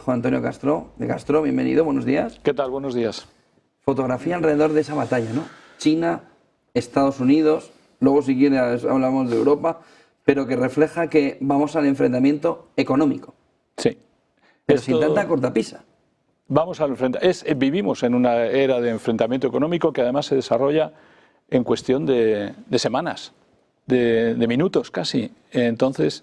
Juan Antonio Castro, de Castro, bienvenido, buenos días. ¿Qué tal? Buenos días. Fotografía alrededor de esa batalla, ¿no? China, Estados Unidos, luego si quieres hablamos de Europa, pero que refleja que vamos al enfrentamiento económico. Sí. Pero sin tanta cortapisa. Vamos al enfrentamiento. Vivimos en una era de enfrentamiento económico que además se desarrolla en cuestión de semanas, de minutos casi. Entonces,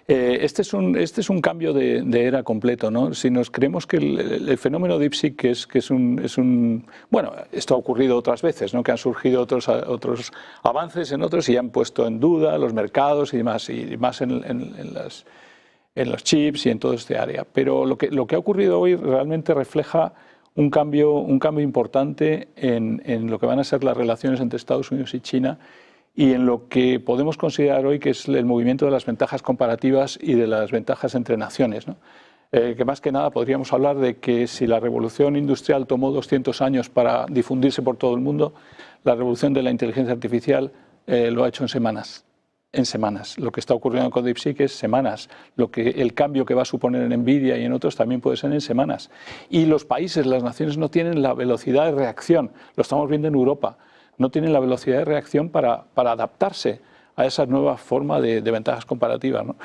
este es un cambio de era completo, ¿no? Si nos creemos que el fenómeno DeepSeek, que es un... Bueno, esto ha ocurrido otras veces, ¿no? Que han surgido otros avances en otros y han puesto en duda los mercados y más en los chips y en todo este área. Pero lo que ha ocurrido hoy realmente refleja un cambio importante en lo que van a ser las relaciones entre Estados Unidos y China y en lo que podemos considerar hoy que es el movimiento de las ventajas comparativas y de las ventajas entre naciones, ¿no? Que más que nada podríamos hablar de que si la revolución industrial tomó 200 años para difundirse por todo el mundo, la revolución de la inteligencia artificial lo ha hecho en semanas. En semanas. Lo que está ocurriendo con DeepSeek es semanas. El cambio que va a suponer en Nvidia y en otros también puede ser en semanas. Y los países, las naciones no tienen la velocidad de reacción. Lo estamos viendo en Europa. No tienen la velocidad de reacción para adaptarse a esa nueva forma de ventajas comparativas, ¿no?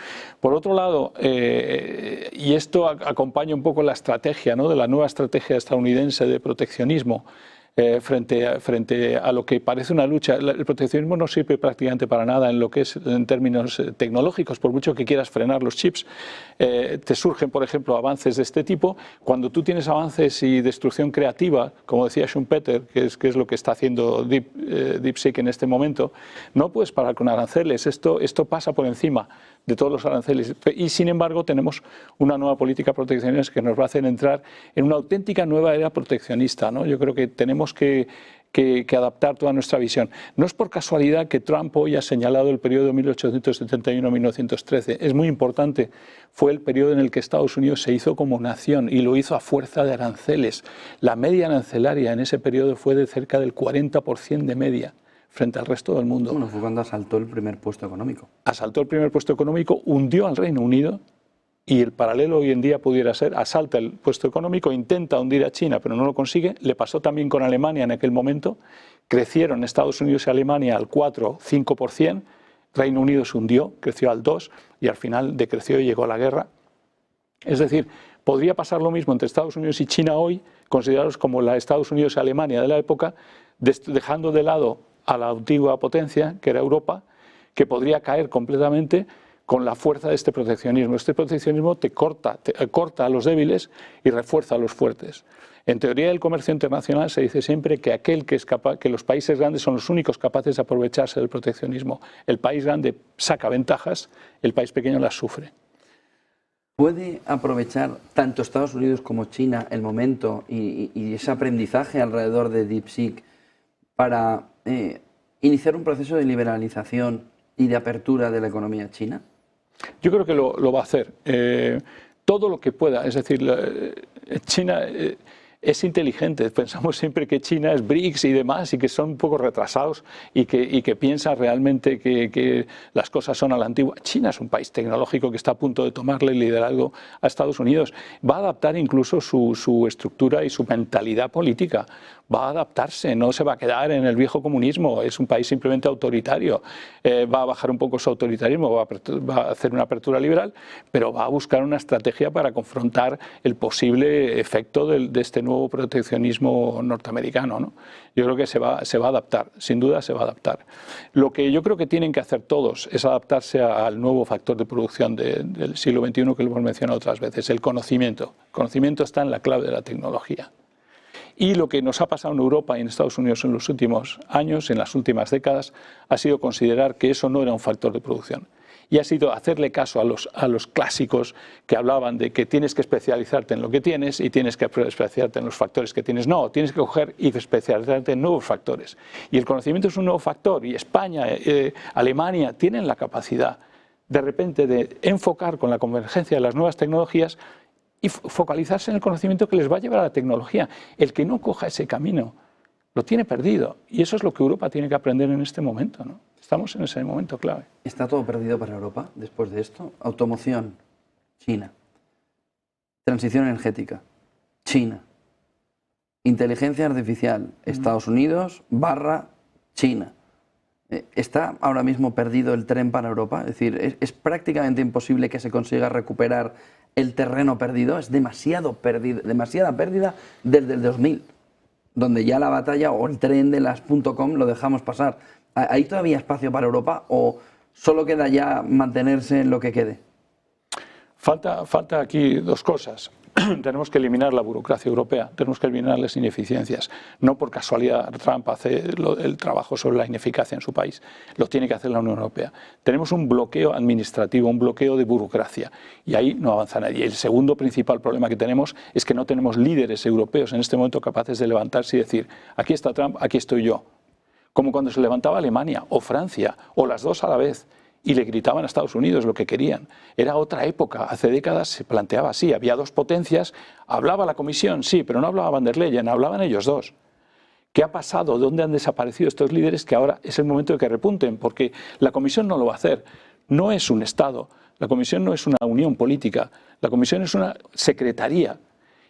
Por otro lado, y esto acompaña un poco la estrategia, ¿no? De la nueva estrategia estadounidense de proteccionismo, frente a lo que parece una lucha. El proteccionismo no sirve prácticamente para nada en lo que es en términos tecnológicos, por mucho que quieras frenar los chips. Te surgen, por ejemplo, avances de este tipo. Cuando tú tienes avances y destrucción creativa, como decía Schumpeter, que es lo que está haciendo DeepSeek en este momento, no puedes parar con aranceles. Esto pasa por encima de todos los aranceles. Y sin embargo tenemos una nueva política proteccionista que nos va a hacer entrar en una auténtica nueva era proteccionista, ¿no? Yo creo que tenemos que adaptar toda nuestra visión. No es por casualidad que Trump hoy ha señalado el periodo 1871-1913. Es muy importante. Fue el periodo en el que Estados Unidos se hizo como nación y lo hizo a fuerza de aranceles. La media arancelaria en ese periodo fue de cerca del 40% de media frente al resto del mundo. Bueno, fue cuando asaltó el primer puesto económico. Asaltó el primer puesto económico, hundió al Reino Unido y el paralelo hoy en día pudiera ser, asalta el puesto económico, intenta hundir a China pero no lo consigue. Le pasó también con Alemania en aquel momento. Crecieron Estados Unidos y Alemania al 4-5%, Reino Unido se hundió, creció al 2% y al final decreció y llegó a la guerra. Es decir, podría pasar lo mismo entre Estados Unidos y China hoy, considerados como la Estados Unidos y Alemania de la época, dejando de lado a la antigua potencia, que era Europa, que podría caer completamente con la fuerza de este proteccionismo. Este proteccionismo te corta a los débiles y refuerza a los fuertes. En teoría del comercio internacional se dice siempre que que los países grandes son los únicos capaces de aprovecharse del proteccionismo. El país grande saca ventajas, el país pequeño las sufre. ¿Puede aprovechar tanto Estados Unidos como China el momento y ese aprendizaje alrededor de DeepSeek para iniciar un proceso de liberalización y de apertura de la economía china? Yo creo que lo va a hacer. Todo lo que pueda. Es decir, China es inteligente. Pensamos siempre que China es BRICS y demás y que son un poco retrasados y que piensan realmente que las cosas son a la antigua. China es un país tecnológico que está a punto de tomarle el liderazgo a Estados Unidos. Va a adaptar incluso su estructura y su mentalidad política. Va a adaptarse, no se va a quedar en el viejo comunismo. Es un país simplemente autoritario. Va a bajar un poco su autoritarismo, va a hacer una apertura liberal, pero va a buscar una estrategia para confrontar el posible efecto de este nuevo proteccionismo norteamericano, ¿no? Yo creo que se va a adaptar, sin duda se va a adaptar. Lo que yo creo que tienen que hacer todos es adaptarse al nuevo factor de producción del siglo XXI que lo hemos mencionado otras veces, el conocimiento. El conocimiento está en la clave de la tecnología. Y lo que nos ha pasado en Europa y en Estados Unidos en los últimos años, en las últimas décadas, ha sido considerar que eso no era un factor de producción. Y ha sido hacerle caso a los clásicos que hablaban de que tienes que especializarte en lo que tienes y tienes que especializarte en los factores que tienes. No, tienes que coger y especializarte en nuevos factores. Y el conocimiento es un nuevo factor y España, Alemania tienen la capacidad de repente de enfocar con la convergencia de las nuevas tecnologías y focalizarse en el conocimiento que les va a llevar a la tecnología. El que no coja ese camino lo tiene perdido. Y eso es lo que Europa tiene que aprender en este momento, ¿no? Estamos en ese momento clave. ¿Está todo perdido para Europa después de esto? Automoción, China. Transición energética, China. Inteligencia artificial, Estados Unidos / China. ¿Está ahora mismo perdido el tren para Europa? Es decir, es prácticamente imposible que se consiga recuperar el terreno perdido. Es demasiada pérdida desde el 2000, donde ya la batalla o el tren de las .com lo dejamos pasar. ¿Hay todavía espacio para Europa o solo queda ya mantenerse en lo que quede? Falta aquí dos cosas. Tenemos que eliminar la burocracia europea, tenemos que eliminar las ineficiencias. No por casualidad Trump hace el trabajo sobre la ineficacia en su país, lo tiene que hacer la Unión Europea. Tenemos un bloqueo administrativo, un bloqueo de burocracia y ahí no avanza nadie. El segundo principal problema que tenemos es que no tenemos líderes europeos en este momento capaces de levantarse y decir, aquí está Trump, aquí estoy yo. Como cuando se levantaba Alemania o Francia o las dos a la vez y le gritaban a Estados Unidos lo que querían. Era otra época, hace décadas se planteaba así, había dos potencias, hablaba la Comisión, sí, pero no hablaba Van der Leyen, hablaban ellos dos. ¿Qué ha pasado? ¿Dónde han desaparecido estos líderes que ahora es el momento de que repunten? Porque la Comisión no lo va a hacer, no es un Estado, la Comisión no es una unión política, la Comisión es una secretaría.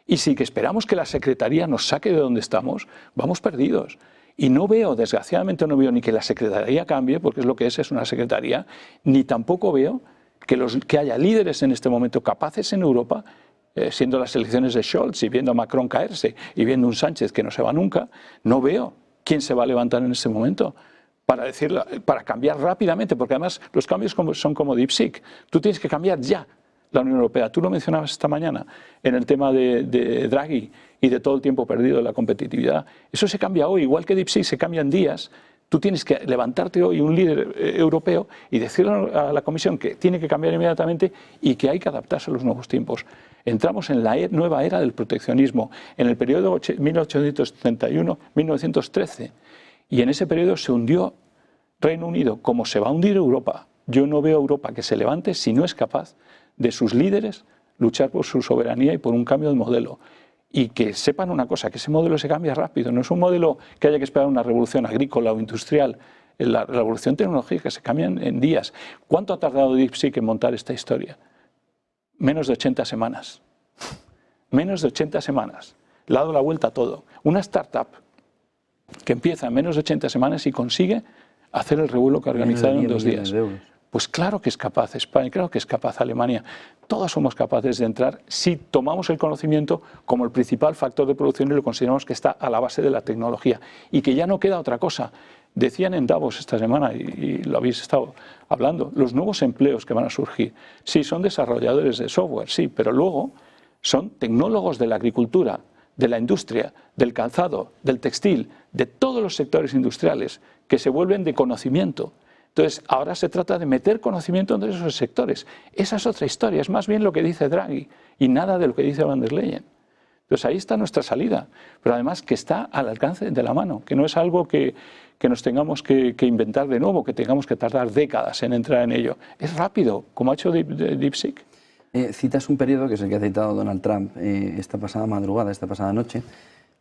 Y si que esperamos que la secretaría nos saque de donde estamos, vamos perdidos. Y no veo, desgraciadamente no veo ni que la Secretaría cambie, porque es lo que es una Secretaría, ni tampoco veo que haya líderes en este momento capaces en Europa, siendo las elecciones de Scholz y viendo a Macron caerse y viendo un Sánchez que no se va nunca, no veo quién se va a levantar en este momento para cambiar rápidamente, porque además los cambios son como DeepSeek, tú tienes que cambiar ya. La Unión Europea, tú lo mencionabas esta mañana en el tema de Draghi y de todo el tiempo perdido de la competitividad. Eso se cambia hoy, igual que DeepSeek se cambia en días. Tú tienes que levantarte hoy un líder europeo y decirle a la Comisión que tiene que cambiar inmediatamente y que hay que adaptarse a los nuevos tiempos. Entramos en la nueva era del proteccionismo, en el periodo 1871-1913, y en ese periodo se hundió Reino Unido, como se va a hundir Europa. Yo no veo a Europa que se levante si no es capaz de sus líderes luchar por su soberanía y por un cambio de modelo. Y que sepan una cosa, que ese modelo se cambia rápido, no es un modelo que haya que esperar una revolución agrícola o industrial. La revolución tecnológica se cambia en días. ¿Cuánto ha tardado DeepSeek en montar esta historia? Menos de 80 semanas. Menos de 80 semanas. Le ha dado la vuelta a todo. Una startup que empieza en menos de 80 semanas y consigue hacer el revuelo que ha organizado en 2 días. Pues claro que es capaz España, claro que es capaz Alemania. Todos somos capaces de entrar si tomamos el conocimiento como el principal factor de producción y lo consideramos que está a la base de la tecnología y que ya no queda otra cosa. Decían en Davos esta semana, y lo habéis estado hablando, los nuevos empleos que van a surgir. Sí, son desarrolladores de software, sí, pero luego son tecnólogos de la agricultura, de la industria, del calzado, del textil, de todos los sectores industriales que se vuelven de conocimiento. Entonces, ahora se trata de meter conocimiento entre esos sectores. Esa es otra historia, es más bien lo que dice Draghi y nada de lo que dice Van der Leyen. Entonces, ahí está nuestra salida, pero además que está al alcance de la mano, que no es algo que nos tengamos que inventar de nuevo, que tengamos que tardar décadas en entrar en ello. Es rápido, como ha hecho DeepSeek. Citas un periodo que es el que ha citado Donald Trump esta pasada madrugada, esta pasada noche,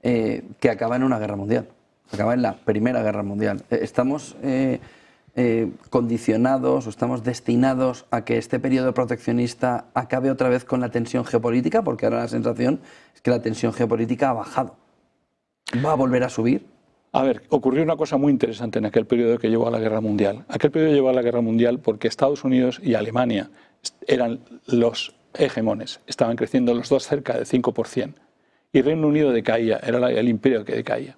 que acaba en una guerra mundial, acaba en la Primera Guerra Mundial. Estamos condicionados o estamos destinados a que este periodo proteccionista acabe otra vez con la tensión geopolítica, porque ahora la sensación es que la tensión geopolítica ha bajado. ¿Va a volver a subir? A ver, ocurrió una cosa muy interesante en aquel periodo que llevó a la Guerra Mundial. Aquel periodo llevó a la Guerra Mundial porque Estados Unidos y Alemania eran los hegemones, estaban creciendo los dos cerca del 5%, y Reino Unido decaía, era el imperio que decaía.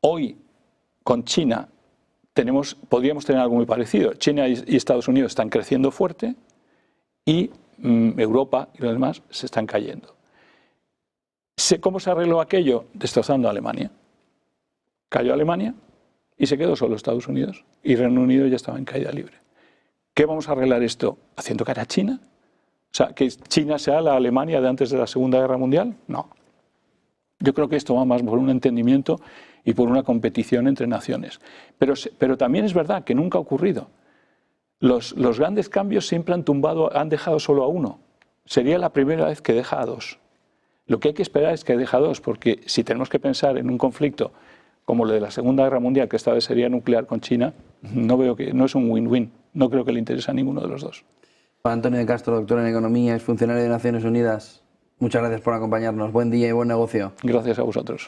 Hoy, con China, podríamos tener algo muy parecido. China y Estados Unidos están creciendo fuerte y Europa y los demás se están cayendo. ¿Cómo se arregló aquello? Destrozando a Alemania. Cayó Alemania y se quedó solo Estados Unidos y Reino Unido ya estaba en caída libre. ¿Qué vamos a arreglar esto? ¿Haciendo cara a China? O sea, ¿que China sea la Alemania de antes de la Segunda Guerra Mundial? No. Yo creo que esto va más por un entendimiento y por una competición entre naciones. Pero también es verdad que nunca ha ocurrido. Los grandes cambios siempre han dejado solo a uno. Sería la primera vez que deja a dos. Lo que hay que esperar es que deje a dos, porque si tenemos que pensar en un conflicto como el de la Segunda Guerra Mundial, que esta vez sería nuclear con China, no es un win-win. No creo que le interese a ninguno de los dos. Juan Antonio de Castro, doctor en Economía, exfuncionario de Naciones Unidas, muchas gracias por acompañarnos. Buen día y buen negocio. Gracias a vosotros.